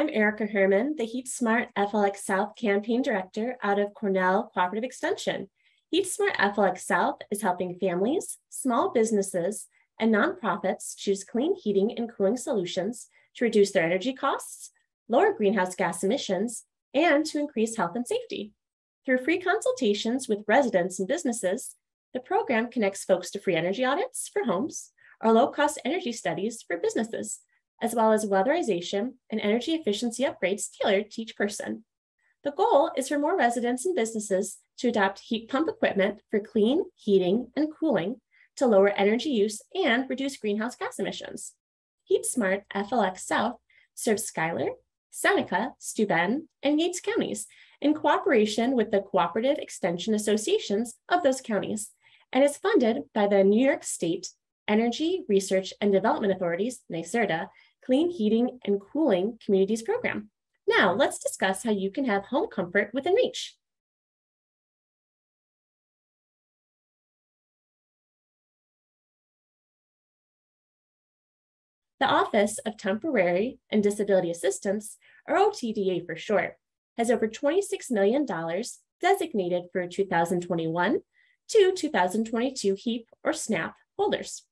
I'm Erica Herman, the Heat Smart FLX South Campaign Director out of Cornell Cooperative Extension. Heat Smart FLX South is helping families, small businesses, and nonprofits choose clean heating and cooling solutions to reduce their energy costs, lower greenhouse gas emissions, and to increase health and safety. Through free consultations with residents and businesses, the program connects folks to free energy audits for homes or low-cost energy studies for businesses, as well as weatherization and energy efficiency upgrades tailored to each person. The goal is for more residents and businesses to adopt heat pump equipment for clean heating and cooling to lower energy use and reduce greenhouse gas emissions. Heat Smart FLX South serves Schuyler, Seneca, Steuben, and Yates counties in cooperation with the Cooperative Extension Associations of those counties, and is funded by the New York State Energy Research and Development Authority's NYSERDA Clean Heating and Cooling Communities Program. Now, let's discuss how you can have home comfort within reach. The Office of Temporary and Disability Assistance, or OTDA for short, has over $26 million designated for 2021 to 2022 HEAP or SNAP holders.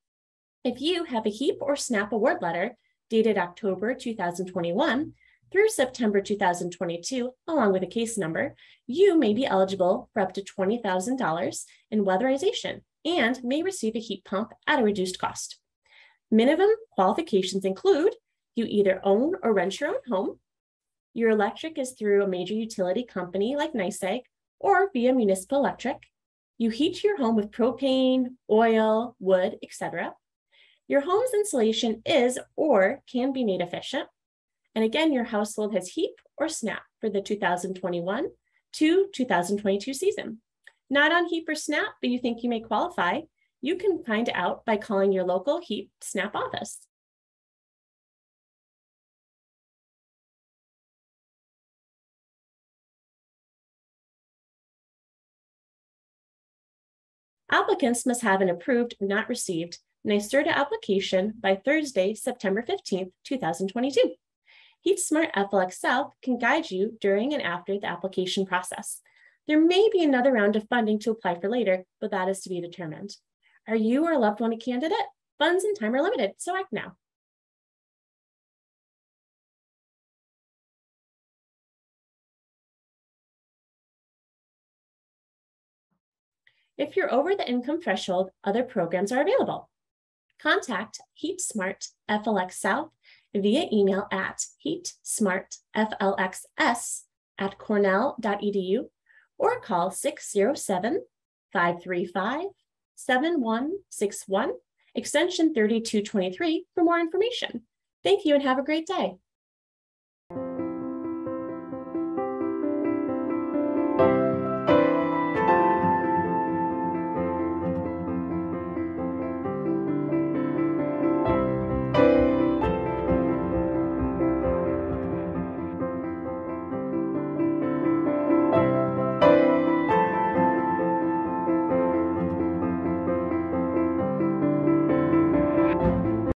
If you have a HEAP or SNAP award letter dated October 2021 through September 2022, along with a case number, you may be eligible for up to $20,000 in weatherization and may receive a heat pump at a reduced cost. Minimum qualifications include you either own or rent your own home, your electric is through a major utility company like NYSEG or via municipal electric, you heat your home with propane, oil, wood, etc. Your home's insulation is or can be made efficient. And again, your household has HEAP or SNAP for the 2021 to 2022 season. Not on HEAP or SNAP, but you think you may qualify, you can find out by calling your local HEAP SNAP office. Applicants must have an approved, not received, NYSERDA application by Thursday, September 15th, 2022. Heat Smart FLX South can guide you during and after the application process. There may be another round of funding to apply for later, but that is to be determined. Are you or a loved one a candidate? Funds and time are limited, so act now. If you're over the income threshold, other programs are available. Contact Heat Smart FLX South via email at heatsmartflxs@cornell.edu or call 607-535-7161, extension 3223 for more information. Thank you and have a great day.